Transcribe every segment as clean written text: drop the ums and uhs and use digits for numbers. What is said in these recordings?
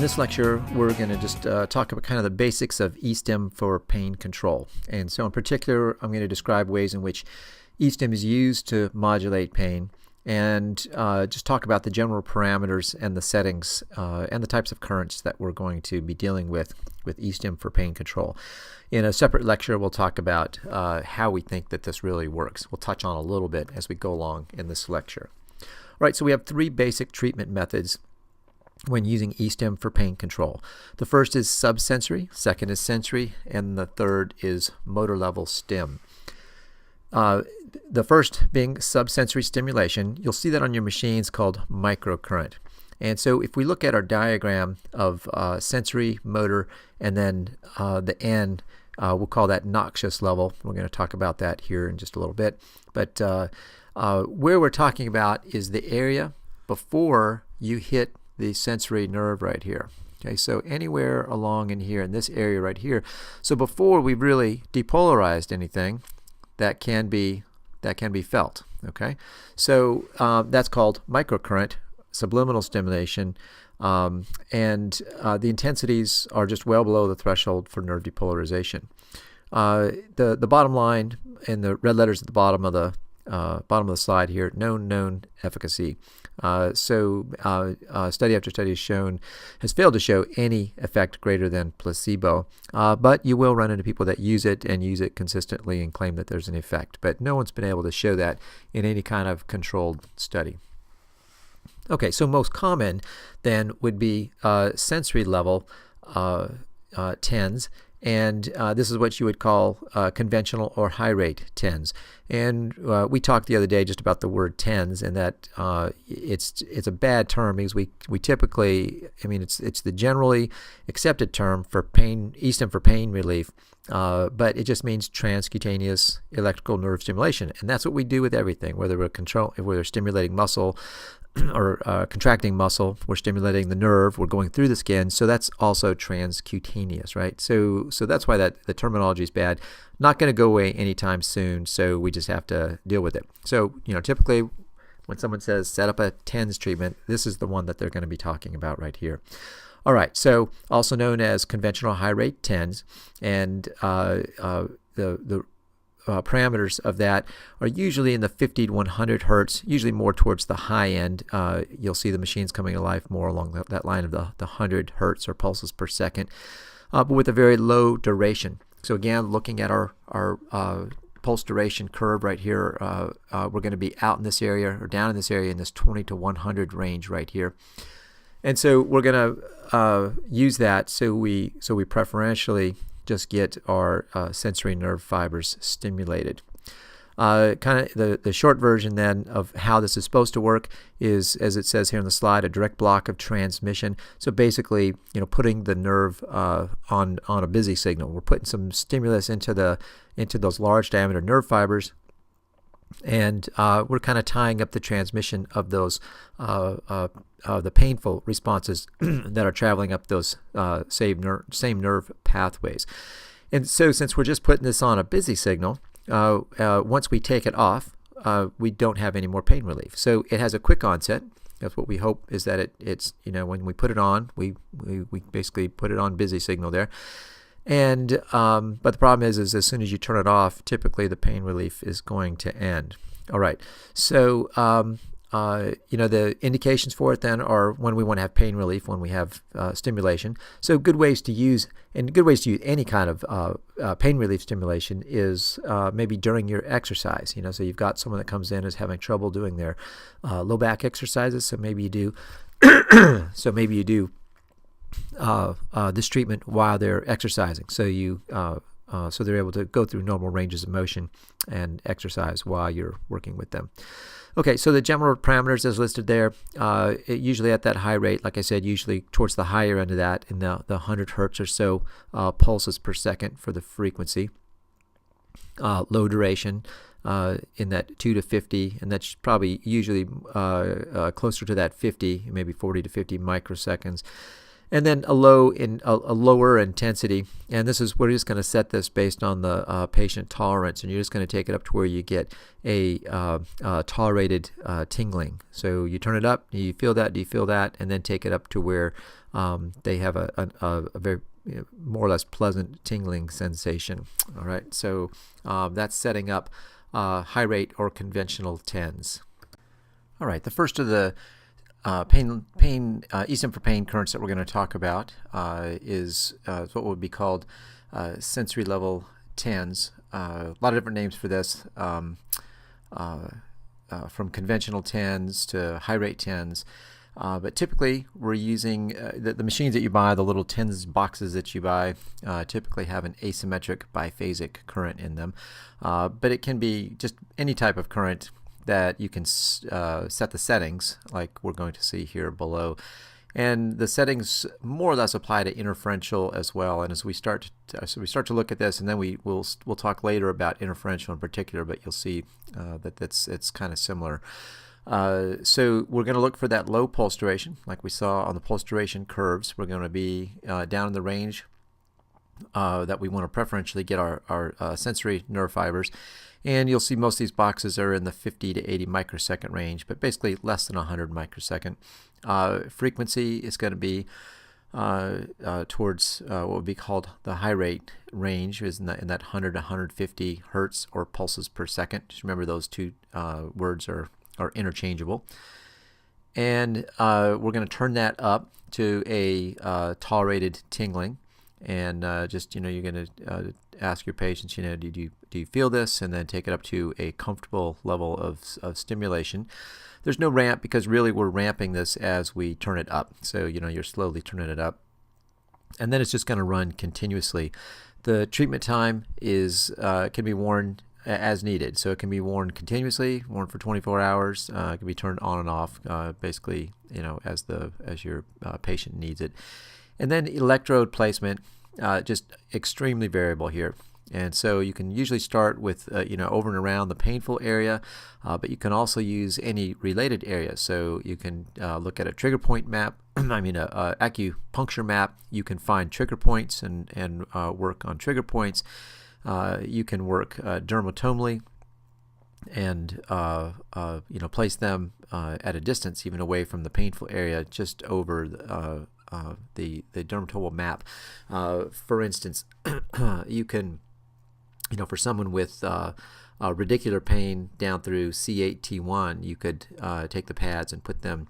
this lecture, we're going to just talk about kind of the basics of E-stim for pain control. And so in particular, I'm going to describe ways in which E-stim is used to modulate pain, and just talk about the general parameters and the settings and the types of currents that we're going to be dealing with E-stim for pain control. In a separate lecture, we'll talk about how we think that this really works. We'll touch on a little bit as we go along in this lecture. All right, so we have three basic treatment methods when using E-stim for pain control. The first is subsensory, second is sensory, and the third is motor level stim. The first being subsensory stimulation, you'll see that on your machines called microcurrent. And so if we look at our diagram of sensory, motor, and then the N, we'll call that noxious level. We're going to talk about that here in just a little bit. But where we're talking about is the area before you hit the sensory nerve right here. Okay, so anywhere along in here, in this area right here. So before we've really depolarized anything, that can be felt. Okay, so that's called microcurrent, subliminal stimulation, and the intensities are just well below the threshold for nerve depolarization. The bottom line in the red letters at the bottom of the slide here, known efficacy. Study after study has failed to show any effect greater than placebo, but you will run into people that use it consistently and claim that there's an effect, but no one's been able to show that in any kind of controlled study. Okay, so most common then would be sensory level TENS, and this is what you would call conventional or high rate TENS. And we talked the other day just about the word TENS, and that it's a bad term because we typically, it's the generally accepted term for pain, E-stim for pain relief, but it just means transcutaneous electrical nerve stimulation, and that's what we do with everything, whether we're stimulating muscle or contracting muscle, we're stimulating the nerve, we're going through the skin, so that's also transcutaneous, right? So that's why the terminology is bad. Not going to go away anytime soon, so we just have to deal with it. So, typically when someone says set up a TENS treatment, this is the one that they're going to be talking about right here. All right, so also known as conventional high rate TENS, and the parameters of that are usually in the 50 to 100 hertz, usually more towards the high end. You'll see the machines coming to life more along that line of the 100 hertz or pulses per second, but with a very low duration. So again, looking at our pulse duration curve right here, we're going to be out in this area or down in this area in this 20 to 100 range right here. And so we're going to use that so we preferentially just get our sensory nerve fibers stimulated. Kind of the short version then of how this is supposed to work is, as it says here on the slide, a direct block of transmission. So basically, putting the nerve on a busy signal. We're putting some stimulus into those large diameter nerve fibers, and we're kind of tying up the transmission of those the painful responses that are traveling up those same nerve pathways. And so since we're just putting this on a busy signal, once we take it off, we don't have any more pain relief. So it has a quick onset. That's what we hope, is that it's when we put it on, we basically put it on busy signal there. And but the problem is as soon as you turn it off, typically the pain relief is going to end. All right, so the indications for it then are when we want to have pain relief, when we have stimulation. So good ways to use any kind of pain relief stimulation is maybe during your exercise. So you've got someone that comes in is having trouble doing their low back exercises, so maybe you do this treatment while they're exercising. So they're able to go through normal ranges of motion and exercise while you're working with them. Okay, so the general parameters as listed there, usually at that high rate, like I said, usually towards the higher end of that, in the 100 hertz or so pulses per second for the frequency. Low duration in that 2 to 50, and that's probably usually closer to that 50, maybe 40 to 50 microseconds. And then a lower intensity, and this is, we're just going to set this based on the patient tolerance, and you're just going to take it up to where you get a tolerated tingling. So you turn it up, do you feel that, do you feel that, and then take it up to where they have a very more or less pleasant tingling sensation. All right, so that's setting up high rate or conventional TENS. All right, the first of the E-stim for pain currents that we're going to talk about is what would be called sensory level TENS. A lot of different names for this, from conventional TENS to high rate TENS. But typically we're using the machines that you buy, the little TENS boxes that you buy, typically have an asymmetric biphasic current in them. But it can be just any type of current that you can set the settings, like we're going to see here below. And the settings more or less apply to interferential as well. And as we start to look at this, and then we'll talk later about interferential in particular, but you'll see that it's kind of similar. So we're going to look for that low pulse duration, like we saw on the pulse duration curves. We're going to be down in the range that we want to preferentially get our sensory nerve fibers. And you'll see most of these boxes are in the 50 to 80 microsecond range, but basically less than 100 microsecond. Frequency is going to be towards what would be called the high rate range, is in that 100 to 150 hertz or pulses per second. Just remember those two words are interchangeable. And we're going to turn that up to a tolerated tingling. And just, you're going to ask your patients, do you feel this, and then take it up to a comfortable level of stimulation. There's no ramp, because really we're ramping this as we turn it up. So you're slowly turning it up, and then it's just going to run continuously. The treatment time is can be worn as needed, so it can be worn continuously, worn for 24 hours. It can be turned on and off, basically, as your patient needs it. And then electrode placement, just extremely variable here. And so you can usually start with, over and around the painful area, but you can also use any related area. So you can look at a trigger point map, a acupuncture map. You can find trigger points and work on trigger points. You can work dermatomally and place them at a distance, even away from the painful area, just over the dermatomal map. For instance, you can, for someone with radicular pain down through C8T1, you could take the pads and put them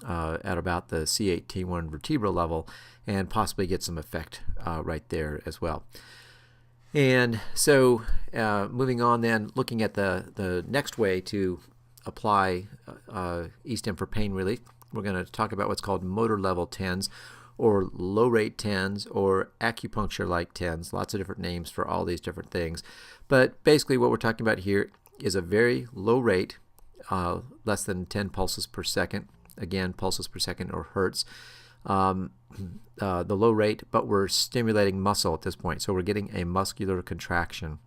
at about the C8T1 vertebral level and possibly get some effect right there as well. And so moving on then, looking at the next way to apply E-stim for pain relief, we're going to talk about what's called motor level TENS, or low rate TENS, or acupuncture like TENS. Lots of different names for all these different things. But basically what we're talking about here is a very low rate, less than 10 pulses per second. Again, pulses per second, or hertz. The low rate, but we're stimulating muscle at this point. So we're getting a muscular contraction,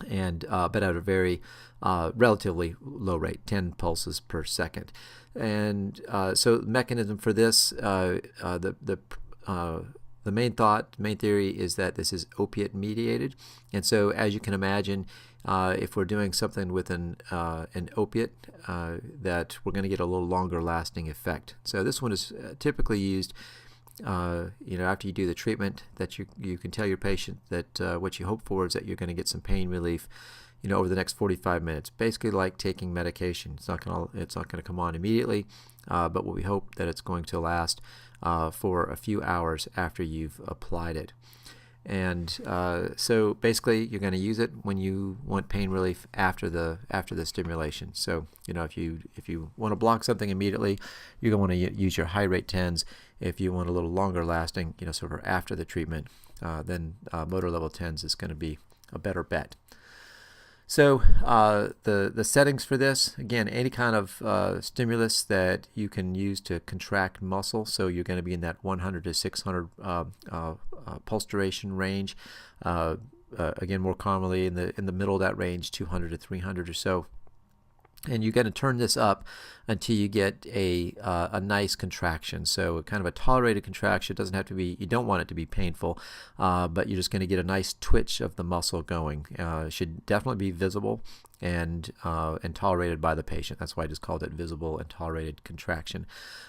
and but at a very relatively low rate, 10 pulses per second. And so the mechanism for this, the main theory is that this is opiate mediated. And so as you can imagine, if we're doing something with an opiate, that we're going to get a little longer lasting effect. So this one is typically used after you do the treatment, that you can tell your patient that what you hope for is that you're going to get some pain relief over the next 45 minutes, basically like taking medication. It's not going to come on immediately, but we hope that it's going to last for a few hours after you've applied it. And so basically you're going to use it when you want pain relief after the stimulation. So if you want to block something immediately, you're going to want to use your high rate TENS. If you want a little longer lasting, sort of after the treatment, then motor level TENS is going to be a better bet. So the settings for this, again, any kind of stimulus that you can use to contract muscle. So you're going to be in that 100 to 600 pulse duration range. Again, more commonly in the middle of that range, 200 to 300 or so. And you're going to turn this up until you get a nice contraction. So kind of a tolerated contraction. It doesn't have to be, you don't want it to be painful, but you're just going to get a nice twitch of the muscle going. It should definitely be visible and tolerated by the patient. That's why I just called it visible and tolerated contraction.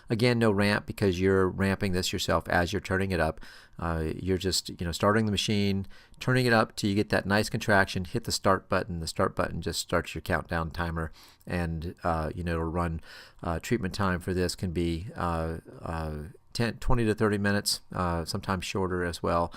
Again, no ramp, because you're ramping this yourself as you're turning it up. You're just starting the machine, turning it up till you get that nice contraction. Hit the start button. The start button just starts your countdown timer, and it'll run. Treatment time for this can be 20 to 30 minutes, sometimes shorter as well.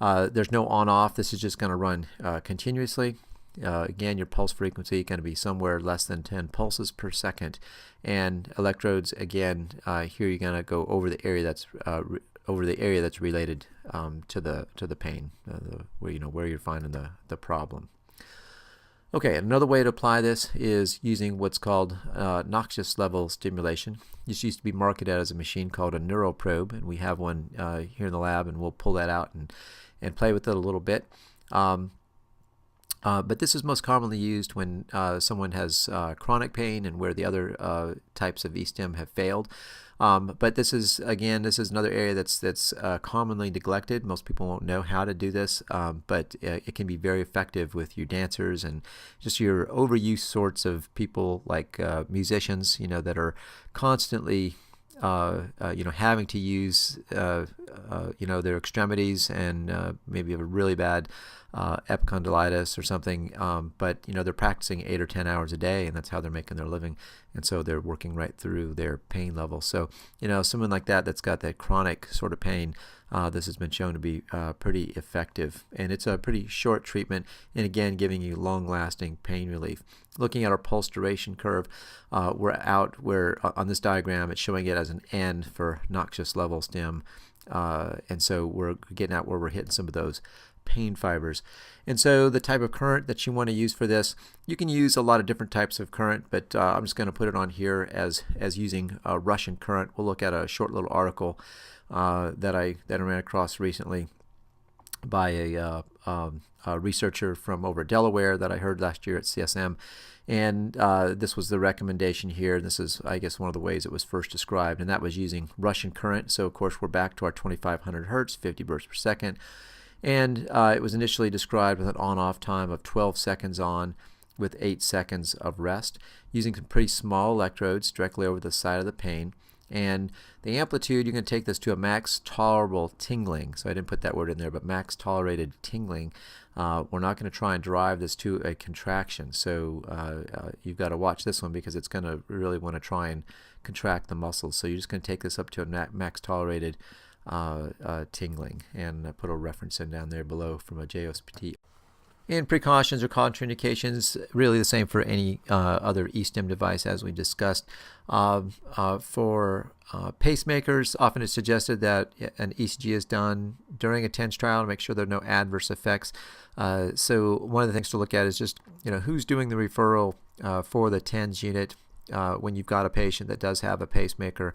There's no on-off. This is just going to run continuously. Again, your pulse frequency is going to be somewhere less than 10 pulses per second, and electrodes, again, here you're going to go over the area that's related to the pain, where you're finding the problem. Okay, another way to apply this is using what's called Noxious level stimulation. This used to be marketed as a machine called a neuroprobe, and we have one here in the lab, and we'll pull that out and play with it a little bit. But this is most commonly used when someone has chronic pain and where the other types of E-stim have failed. But this is another area that's commonly neglected. Most people won't know how to do this, but it can be very effective with your dancers and just your overuse sorts of people, like musicians, that are constantly having to use their extremities, and maybe have a really bad epicondylitis or something, but they're practicing 8 or 10 hours a day, and that's how they're making their living, and so they're working right through their pain level. So someone like that's got that chronic sort of pain, this has been shown to be pretty effective, and it's a pretty short treatment, and again giving you long-lasting pain relief. Looking at our pulse duration curve, we're out where on this diagram it's showing it as an N for Noxious level stim, and so we're getting out where we're hitting some of those pain fibers. And so the type of current that you want to use for this, you can use a lot of different types of current, but I'm just going to put it on here as using Russian current. We'll look at a short little article that I ran across recently by a researcher from over Delaware that I heard last year at CSM, and this was the recommendation here. This is, I guess, one of the ways it was first described, and that was using Russian current. So of course we're back to our 2500 hertz, 50 bursts per second. And it was initially described with an on-off time of 12 seconds on with 8 seconds of rest, using some pretty small electrodes directly over the site of the pain. And the amplitude, you're going to take this to a max tolerable tingling. So I didn't put that word in there, but max tolerated tingling. We're not going to try and drive this to a contraction. So you've got to watch this one, because it's going to really want to try and contract the muscles. So you're just going to take this up to a max tolerated tingling, and I put a reference in down there below from a JOSPT. And precautions or contraindications, really the same for any other E-stim device, as we discussed. For pacemakers, often it's suggested that an ECG is done during a TENS trial to make sure there are no adverse effects. So one of the things to look at is just who's doing the referral for the TENS unit. When you've got a patient that does have a pacemaker.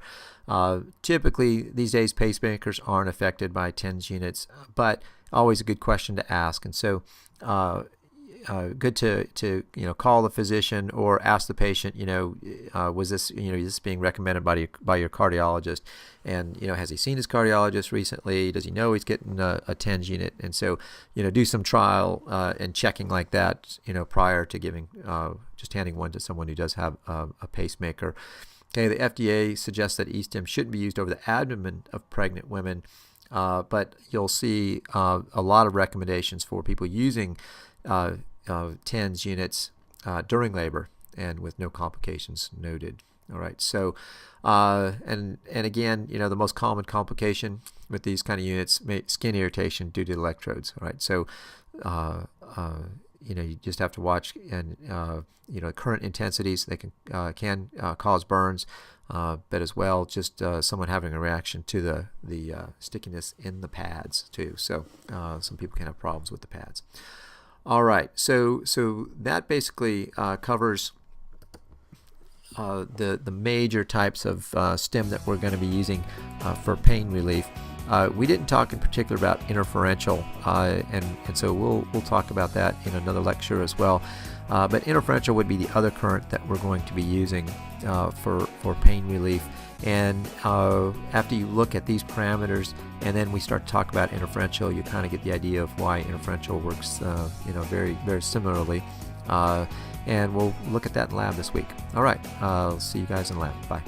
Typically these days pacemakers aren't affected by TENS units, but always a good question to ask. And so good to call the physician or ask the patient, was this is this being recommended by your cardiologist, and has he seen his cardiologist recently? Does he know he's getting a TENS unit? And so do some trial and checking like that prior to giving just handing one to someone who does have a pacemaker. Okay, the FDA suggests that E-stim shouldn't be used over the abdomen of pregnant women, but you'll see a lot of recommendations for people using TENS units during labor and with no complications noted. All right, so and again, the most common complication with these kind of units, skin irritation due to electrodes. All right, so you just have to watch, and current intensities, they can cause burns, but as well just someone having a reaction to the stickiness in the pads too. So some people can have problems with the pads. All right, so that basically covers the major types of stim that we're going to be using for pain relief. We didn't talk in particular about interferential, and so we'll talk about that in another lecture as well. But interferential would be the other current that we're going to be using for pain relief. And after you look at these parameters and then we start to talk about interferential, you kind of get the idea of why interferential works very, very similarly. And we'll look at that in lab this week. All right, I'll see you guys in lab. Bye.